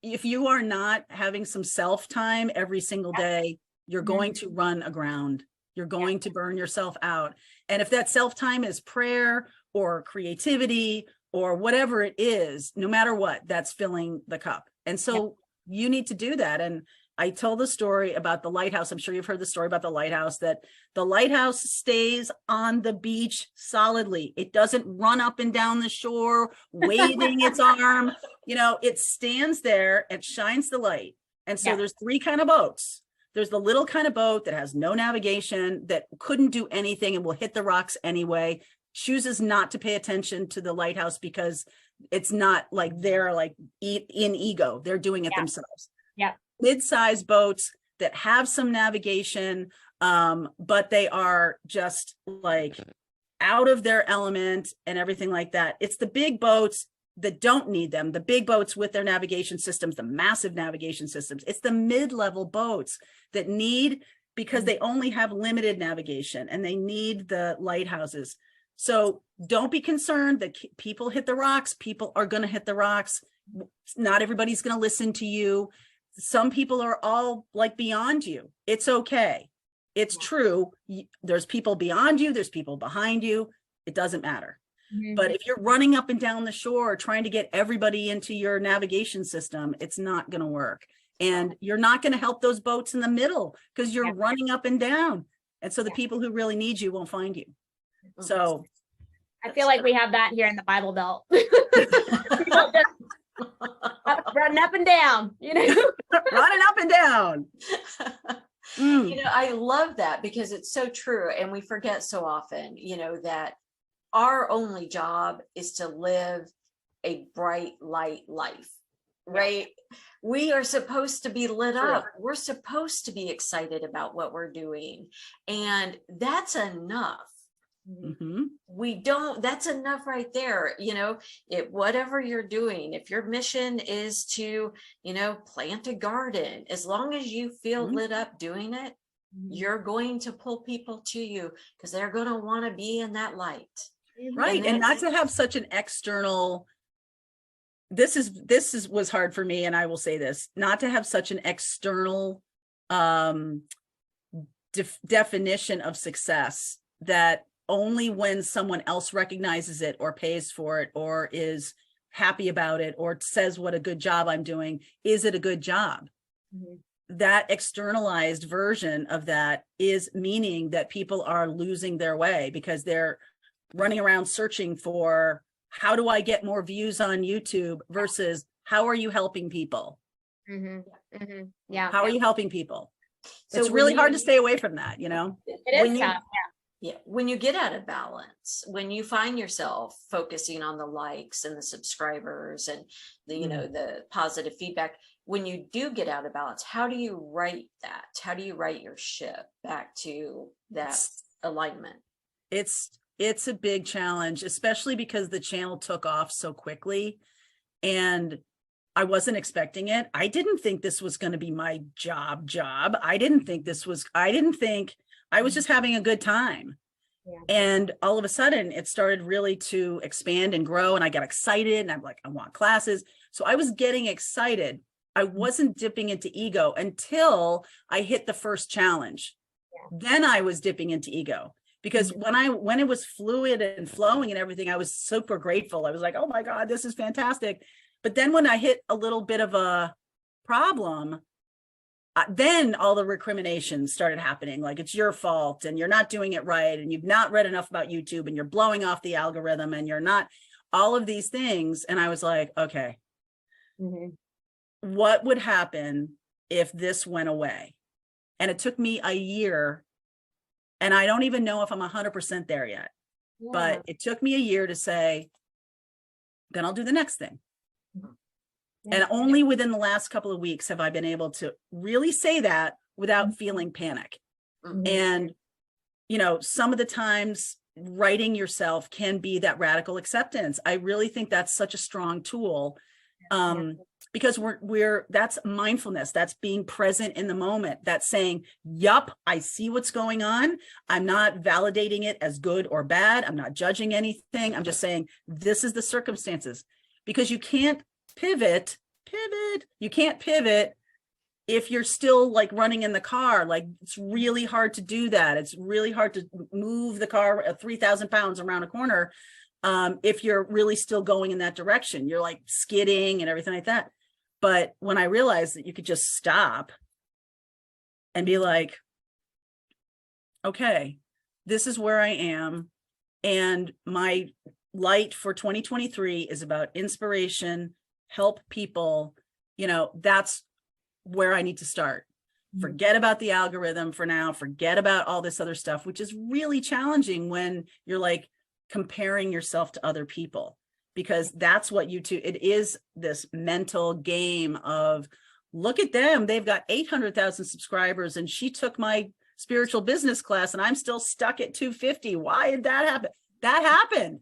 if you are not having some self time every single day, you're going to run aground. You're going to burn yourself out. And if that self time is prayer or creativity or whatever it is, no matter what, that's filling the cup. And so you need to do that. And I told the story about the lighthouse. I'm sure you've heard the story about the lighthouse, that the lighthouse stays on the beach solidly. It doesn't run up and down the shore, waving its arm. It stands there and shines the light. And so there's three kind of boats. There's the little kind of boat that has no navigation, that couldn't do anything and will hit the rocks anyway, chooses not to pay attention to the lighthouse because it's not like they're like in ego, they're doing it themselves. Yeah. Mid-sized boats that have some navigation, but they are just like out of their element and everything like that. It's the big boats that don't need them, the big boats with their navigation systems, the massive navigation systems. It's the mid-level boats that need, because they only have limited navigation and they need the lighthouses. So don't be concerned that people hit the rocks. People are going to hit the rocks. Not everybody's going to listen to you. Some people are all like beyond you. It's okay. It's true. There's people beyond you. There's people behind you. It doesn't matter. But if you're running up and down the shore trying to get everybody into your navigation system, it's not going to work. And you're not going to help those boats in the middle because you're running up and down. And so the people who really need you won't find you. So I feel like we have that here in the Bible Belt. Running up and down, you know, running up and down. You know, I love that because it's so true. And we forget so often, you know, that our only job is to live a bright light life, right? We are supposed to be lit up. We're supposed to be excited about what we're doing. And that's enough. We don't, that's enough right there. You know, whatever you're doing, if your mission is to, you know, plant a garden, as long as you feel lit up doing it, you're going to pull people to you because they're going to want to be in that light. Right. And not to have such an external, was hard for me. And I will say this, not to have such an external definition of success that only when someone else recognizes it or pays for it or is happy about it or says what a good job I'm doing, is it a good job? That externalized version of that is meaning that people are losing their way because they're running around searching for, how do I get more views on YouTube versus how are you helping people? Yeah. How are you helping people? So it's really hard to stay away from that, you know? It is tough. Yeah, when you get out of balance, when you find yourself focusing on the likes and the subscribers and the, you know, the positive feedback, when you do get out of balance, how do you right that? How do you right your ship back to that alignment? It's a big challenge, especially because the channel took off so quickly and I wasn't expecting it. I didn't think this was going to be my job. I didn't think I was just having a good time. And all of a sudden it started really to expand and grow. And I got excited and I'm like, I want classes. So I was getting excited. I wasn't dipping into ego until I hit the first challenge. Then I was dipping into ego because when it was fluid and flowing and everything, I was super grateful. I was like, oh my God, this is fantastic. But then when I hit a little bit of a problem, then all the recriminations started happening. Like, it's your fault and you're not doing it right. And you've not read enough about YouTube and you're blowing off the algorithm and you're not, all of these things. And I was like, okay, what would happen if this went away? And it took me a year and I don't even know if I'm 100% there yet, but it took me a year to say, then I'll do the next thing. And only within the last couple of weeks have I been able to really say that without feeling panic. And, you know, some of the times writing yourself can be that radical acceptance. I really think that's such a strong tool because that's mindfulness. That's being present in the moment. That's saying, yup, I see what's going on. I'm not validating it as good or bad. I'm not judging anything. I'm just saying, this is the circumstances, because you can't pivot. You can't pivot if you're still like running in the car. Like, it's really hard to do that. It's really hard to move the car 3,000 pounds around a corner if you're really still going in that direction. You're like skidding and everything like that. But when I realized that you could just stop and be like, okay, this is where I am. And my light for 2023 is about inspiration, help people, you know, that's where I need to start. Forget about the algorithm for now, forget about all this other stuff, which is really challenging when you're like comparing yourself to other people, because that's what YouTube, it is this mental game of, look at them, they've got 800,000 subscribers and she took my spiritual business class and I'm still stuck at 250. Why did that happen? That happened.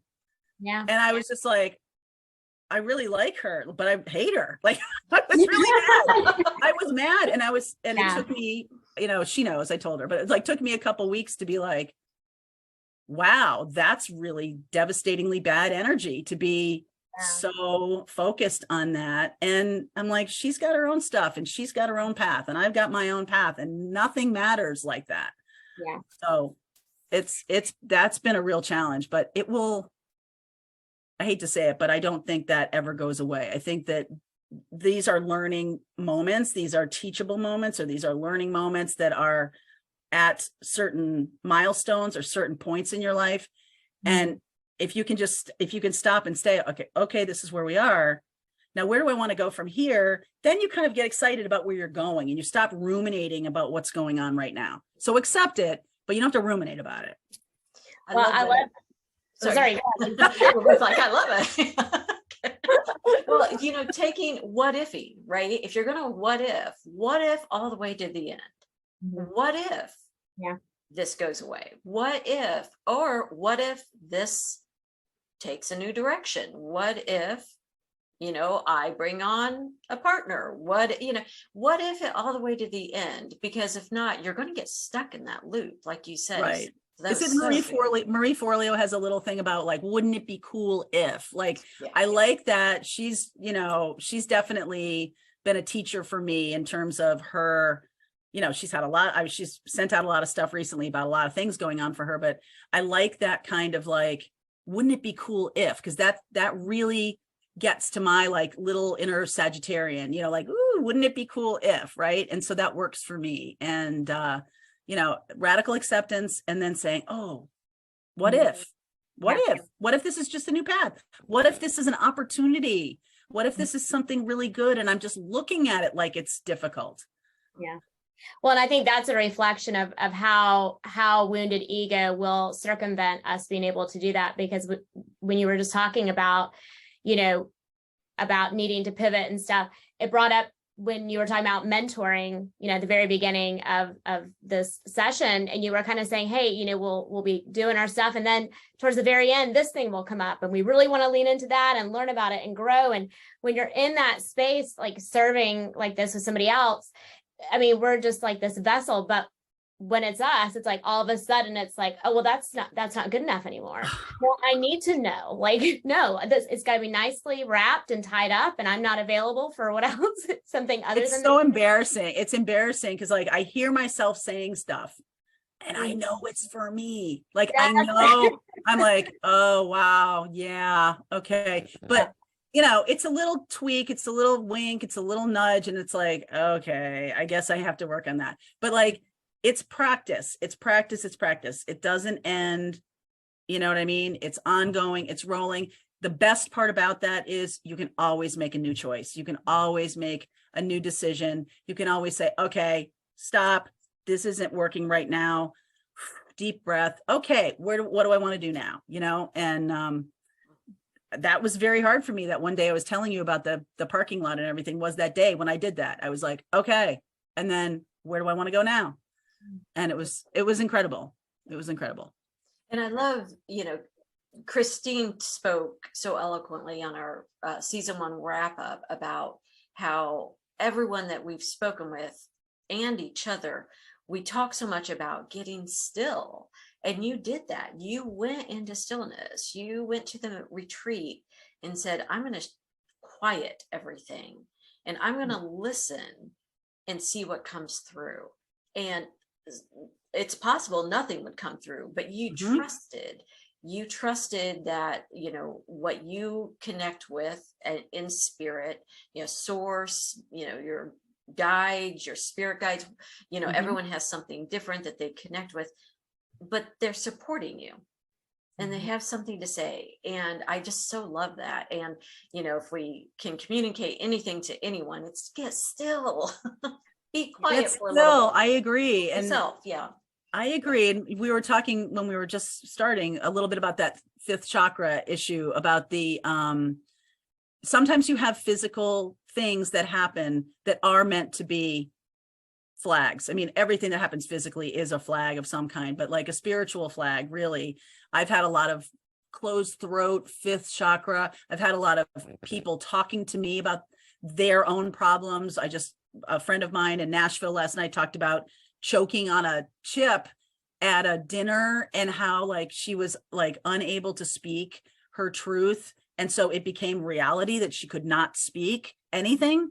Yeah. And I was just like, I really like her, but I hate her. Like, I was really mad. I was mad. And it took me, she knows, I told her, but it like took me a couple weeks to be like, wow, that's really devastatingly bad energy to be so focused on that. And I'm like, she's got her own stuff and she's got her own path and I've got my own path and nothing matters like that. Yeah. So that's been a real challenge, but it will, I hate to say it, but I don't think that ever goes away. I think that these are learning moments. These are teachable moments, or these are learning moments that are at certain milestones or certain points in your life. And if you can stop and say, okay, this is where we are. Now, where do I want to go from here? Then you kind of get excited about where you're going and you stop ruminating about what's going on right now. So accept it, but you don't have to ruminate about it. I love sorry. I love it. Well, taking what ify, right? If you're going to what if all the way to the end? What if this goes away? What if this takes a new direction? What if, I bring on a partner? What if it all the way to the end? Because if not, you're going to get stuck in that loop, like you said. Right. Marie Forleo has a little thing about like, wouldn't it be cool if, like, I like that. She's definitely been a teacher for me in terms of her, she's had she's sent out a lot of stuff recently about a lot of things going on for her, but I like that kind of like, wouldn't it be cool if, because that really gets to my like little inner Sagittarian, like, ooh, wouldn't it be cool if, right? And so that works for me. And, radical acceptance, and then saying, oh, what if this is just a new path? What if this is an opportunity? What if this is something really good? And I'm just looking at it like it's difficult. Yeah. Well, and I think that's a reflection of how wounded ego will circumvent us being able to do that. Because when you were just talking about, about needing to pivot and stuff, it brought up when you were talking about mentoring, at the very beginning of this session, and you were kind of saying, hey, we'll be doing our stuff. And then towards the very end, this thing will come up and we really want to lean into that and learn about it and grow. And when you're in that space, like serving like this with somebody else, I mean, we're just like this vessel, but when it's us, it's like all of a sudden it's like, oh, well, that's not good enough anymore. Well, I need to know, like, no, it's got to be nicely wrapped and tied up, and I'm not available for what else, something other than. It's so embarrassing. It's embarrassing because like I hear myself saying stuff and I know it's for me. Like, I know I'm like, oh, wow. Yeah. Okay. But it's a little tweak, it's a little wink, it's a little nudge. And it's like, okay, I guess I have to work on that. But like, it's practice. It's practice. It doesn't end. You know what I mean? It's ongoing. It's rolling. The best part about that is you can always make a new choice. You can always make a new decision. You can always say, okay, stop. This isn't working right now. Deep breath. Okay, what do I want to do now? And that was very hard for me. That one day I was telling you about the parking lot and everything was that day when I did that. I was like, okay. And then where do I want to go now? And it was incredible. It was incredible. And I love, Cristine spoke so eloquently on our season 1 wrap up about how everyone that we've spoken with and each other, we talk so much about getting still. And you did that. You went into stillness. You went to the retreat and said, I'm going to quiet everything and I'm going to listen and see what comes through. And it's possible nothing would come through, but you trusted that, what you connect with in spirit, source, your guides, your spirit guides, everyone has something different that they connect with, but they're supporting you and they have something to say. And I just so love that. And, if we can communicate anything to anyone, it's get still. Be quiet for a little bit. I agree. Yourself, yeah. I agree. And we were talking when we were just starting a little bit about that fifth chakra issue about the, sometimes you have physical things that happen that are meant to be flags. I mean, everything that happens physically is a flag of some kind, but like a spiritual flag, really. I've had a lot of closed throat, fifth chakra. I've had a lot of people talking to me about their own problems. A friend of mine in Nashville last night talked about choking on a chip at a dinner and how like she was like unable to speak her truth. And so it became reality that she could not speak anything.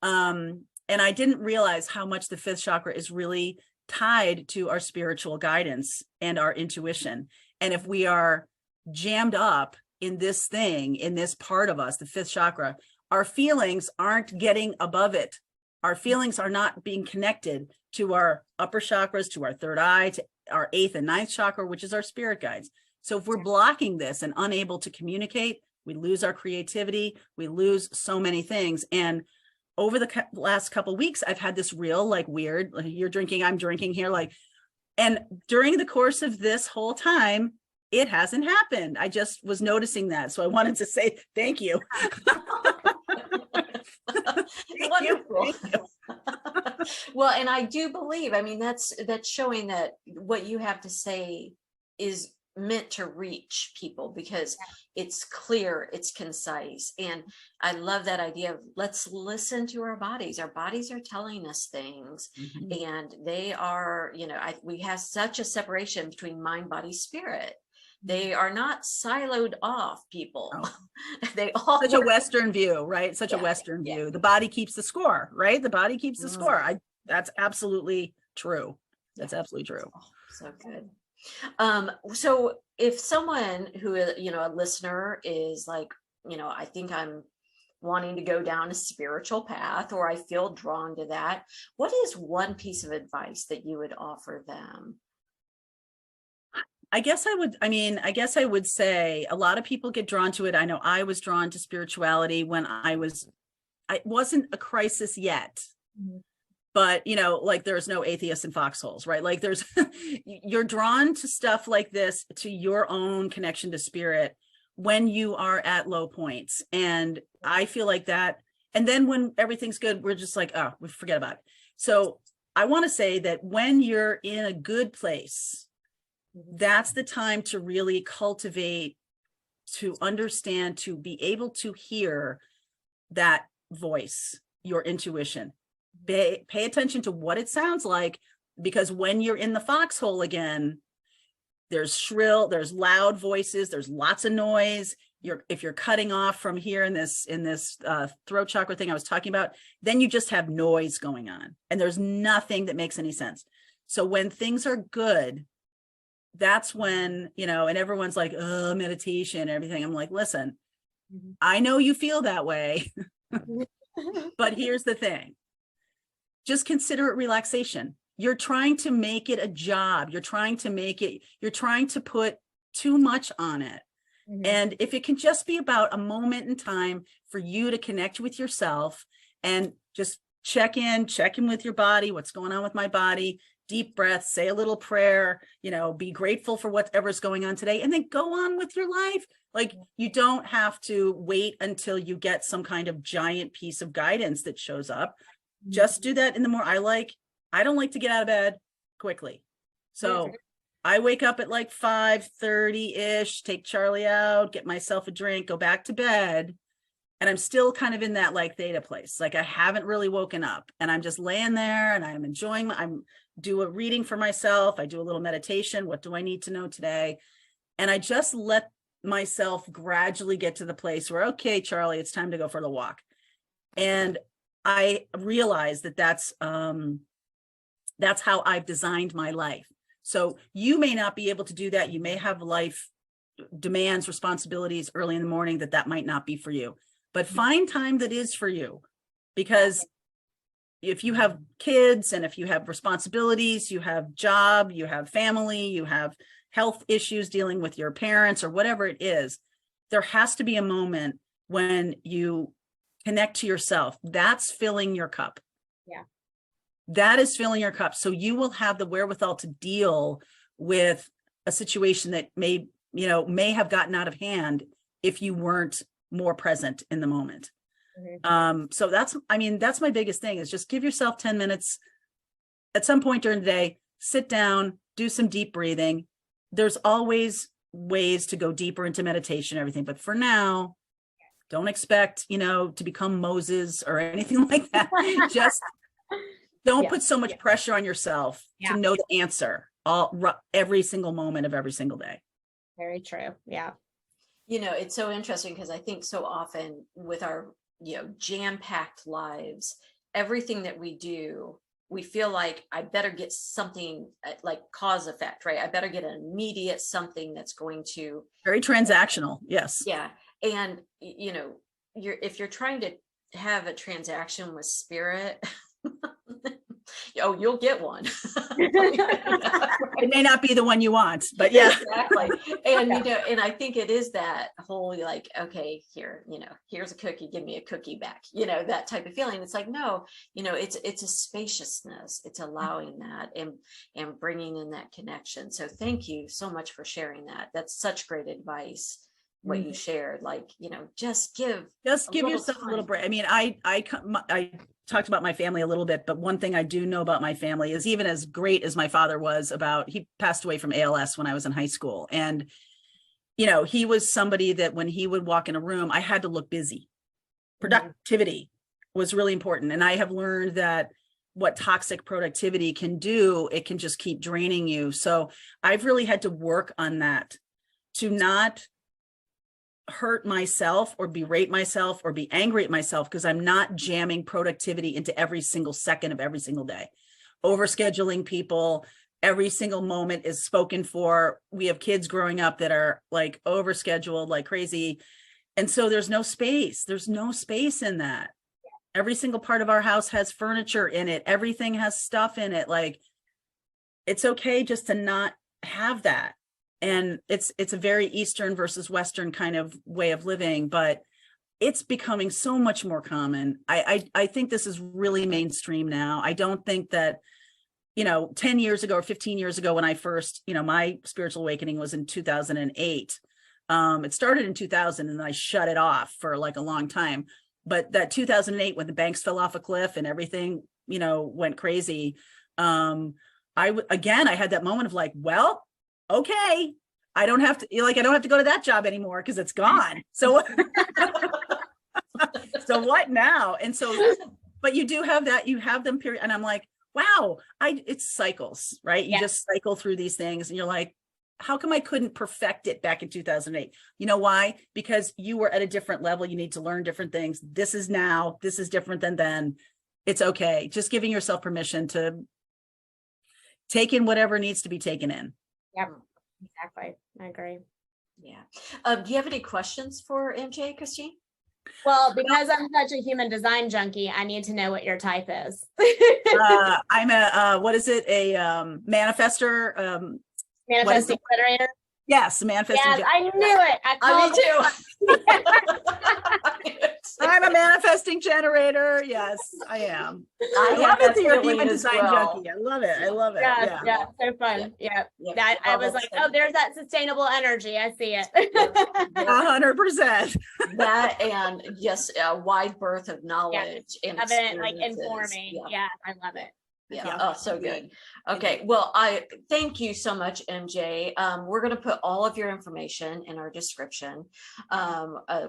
And I didn't realize how much the fifth chakra is really tied to our spiritual guidance and our intuition. And if we are jammed up in this thing, in this part of us, the fifth chakra, our feelings aren't getting above it. Our feelings are not being connected to our upper chakras, to our third eye, to our eighth and ninth chakra, which is our spirit guides. So if we're blocking this and unable to communicate, we lose our creativity, we lose so many things. And over the last couple of weeks, I've had this real like weird, like, you're drinking, I'm drinking here, like, and during the course of this whole time, it hasn't happened. I just was noticing that. So I wanted to say thank you. Wonderful. Well, and I do believe, I mean, that's showing that what you have to say is meant to reach people because it's clear, it's concise. And I love that idea of let's listen to our bodies. Our bodies are telling us things, and they are, you know, we have such a separation between mind, body, spirit. They are not siloed off, people. Oh. They all such a Western view, right? Such a Western view. The body keeps the score, right? The body keeps the score. That's absolutely true. That's absolutely true. Oh, so good. So if someone who, you know, a listener is like, you know, I think I'm wanting to go down a spiritual path, or I feel drawn to that, what is one piece of advice that you would offer them? I guess I would say a lot of people get drawn to it. I know I was drawn to spirituality when I wasn't a crisis yet, but you know, like there's no atheists in foxholes, right? Like you're drawn to stuff like this, to your own connection to spirit when you are at low points. And I feel like that. And then when everything's good, we're just like, oh, we forget about it. So I want to say that when you're in a good place, that's the time to really cultivate, to understand, to be able to hear that voice, your intuition. Pay attention to what it sounds like, because when you're in the foxhole again, there's loud voices, there's lots of noise. If you're cutting off from here in this throat chakra thing I was talking about, then you just have noise going on and there's nothing that makes any sense. So when things are good, that's when, you know, and everyone's like, oh, meditation and everything. I'm like, listen, I know you feel that way, but here's the thing. Just consider it relaxation. You're trying to make it a job. You're trying to put too much on it. And if it can just be about a moment in time for you to connect with yourself and just check in with your body, what's going on with my body, deep breath, say a little prayer, you know, be grateful for whatever's going on today, and then go on with your life. Like, you don't have to wait until you get some kind of giant piece of guidance that shows up. Just do that in the morning. I don't like to get out of bed quickly. So I wake up at like 5:30-ish, take Charlie out, get myself a drink, go back to bed. And I'm still kind of in that like theta place. Like I haven't really woken up and I'm just laying there and I'm enjoying, do a reading for myself. I do a little meditation. What do I need to know today? And I just let myself gradually get to the place where, okay, Charlie, it's time to go for the walk. And I realize that that's how I've designed my life. So you may not be able to do that. You may have life demands, responsibilities early in the morning that might not be for you. But find time that is for you, because if you have kids and if you have responsibilities, you have job, you have family, you have health issues dealing with your parents or whatever it is, there has to be a moment when you connect to yourself. That's filling your cup. Yeah. That is filling your cup. So you will have the wherewithal to deal with a situation that may have gotten out of hand if you weren't more present in the moment. So that's my biggest thing, is just give yourself 10 minutes at some point during the day, sit down, do some deep breathing. There's always ways to go deeper into meditation and everything. But for now, don't expect, to become Moses or anything like that. Just don't put so much pressure on yourself to know the answer every single moment of every single day. Very true. Yeah. It's so interesting because I think so often with our, jam-packed lives, everything that we do, we feel like I better get something like cause effect, right? I better get an immediate something that's going to. Very transactional. Yes. Yeah. And, if you're trying to have a transaction with spirit, you'll get one. It may not be the one you want, but yeah. Exactly. And, and I think it is that whole, like, okay, here's a cookie, give me a cookie back, that type of feeling. It's like, no, it's a spaciousness. It's allowing that and bringing in that connection. So thank you so much for sharing that. That's such great advice. What you shared, like, just give yourself a little break. I mean, I talked about my family a little bit, but one thing I do know about my family is, even as great as my father was he passed away from ALS when I was in high school. And, he was somebody that when he would walk in a room, I had to look busy. Productivity was really important. And I have learned that what toxic productivity can do, it can just keep draining you. So I've really had to work on that, to not hurt myself or berate myself or be angry at myself because I'm not jamming productivity into every single second of every single day. Overscheduling people, every single moment is spoken for. We have kids growing up that are like overscheduled like crazy. And so there's no space. There's no space in that. Every single part of our house has furniture in it. Everything has stuff in it. Like, it's okay just to not have that. And it's a very Eastern versus Western kind of way of living, but it's becoming so much more common. I think this is really mainstream now. I don't think that, 10 years ago or 15 years ago, when I first, my spiritual awakening was in 2008. It started in 2000 and I shut it off for like a long time. But that 2008, when the banks fell off a cliff and everything, went crazy. I had that moment of like, well, okay, I don't have to go to that job anymore because it's gone. So, so what now? And so, but you do have that, you have them period. And I'm like, wow, it's cycles, right? You just cycle through these things and you're like, how come I couldn't perfect it back in 2008? You know why? Because you were at a different level. You need to learn different things. This is different than then. It's okay. Just giving yourself permission to take in whatever needs to be taken in. Yep, exactly. I agree. Yeah. Do you have any questions for MJ, Cristine? Well, because I'm such a human design junkie, I need to know what your type is. I'm a, what is it? A manifester. Manifesting generator. Yes, manifesting. Yes, I knew it. Me too. I'm a manifesting generator. Yes, I am. I love it that you're a feeling human as design well. junkie. I love it. I love it. Yeah, so fun. Yeah. I was like, oh, there's that sustainable energy. I see it. 100%. That and just a wide berth of knowledge and of it, like experiences. informing. Yeah, I love it. Yeah. Oh, so good. Okay. Well, I thank you so much, MJ. We're going to put all of your information in our description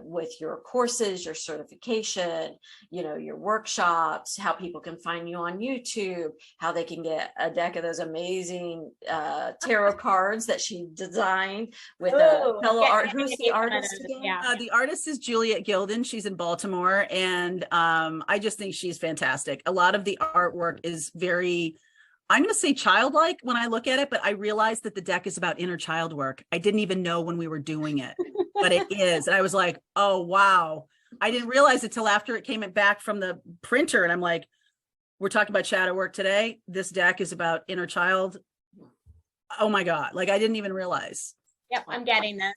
with your courses, your certification, your workshops, how people can find you on YouTube, how they can get a deck of those amazing tarot cards that she designed with a fellow art. Who's the artist again? The artist is Juliet Gilden. She's in Baltimore. And I just think she's fantastic. A lot of the artwork is very, I'm going to say childlike when I look at it, but I realized that the deck is about inner child work. I didn't even know when we were doing it, but it is. And I was like, oh, wow. I didn't realize it till after it came back from the printer. And I'm like, we're talking about shadow work today. This deck is about inner child. Oh my God. Like, I didn't even realize. Yep, I'm getting this.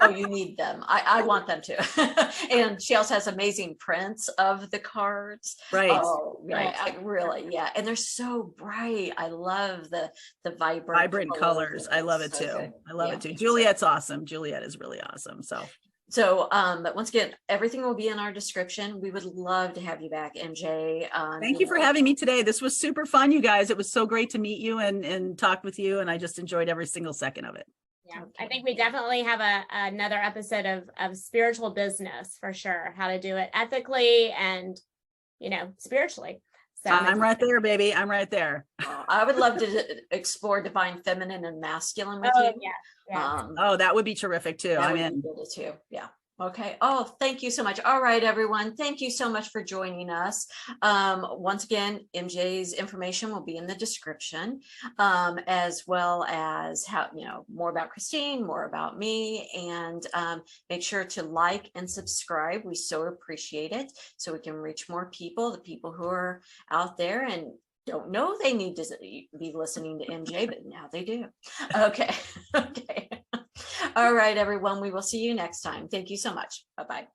Oh, you need them. I want them to. And she also has amazing prints of the cards. Right. Oh, right. I really, yeah. And they're so bright. I love the Vibrant colors. I love it So too. good. I love Yeah. it too. Juliet's awesome. Juliet is really awesome. So, but once again, everything will be in our description. We would love to have you back, MJ. Thank you for having me today. This was super fun, you guys. It was so great to meet you and talk with you. And I just enjoyed every single second of it. Yeah, I think we definitely have another episode of spiritual business for sure, how to do it ethically and, spiritually. So I'm right there, baby. I'm right there. I would love to explore divine feminine and masculine with you. Yeah. Oh, that would be terrific too. I'm in. Too. Yeah. Okay. Oh, thank you so much. All right, everyone. Thank you so much for joining us. Once again, MJ's information will be in the description, as well as how, more about Cristine, more about me, and make sure to like and subscribe. We so appreciate it, so we can reach more people, the people who are out there and don't know they need to be listening to MJ, but now they do. Okay. Okay. All right, everyone. We will see you next time. Thank you so much. Bye-bye.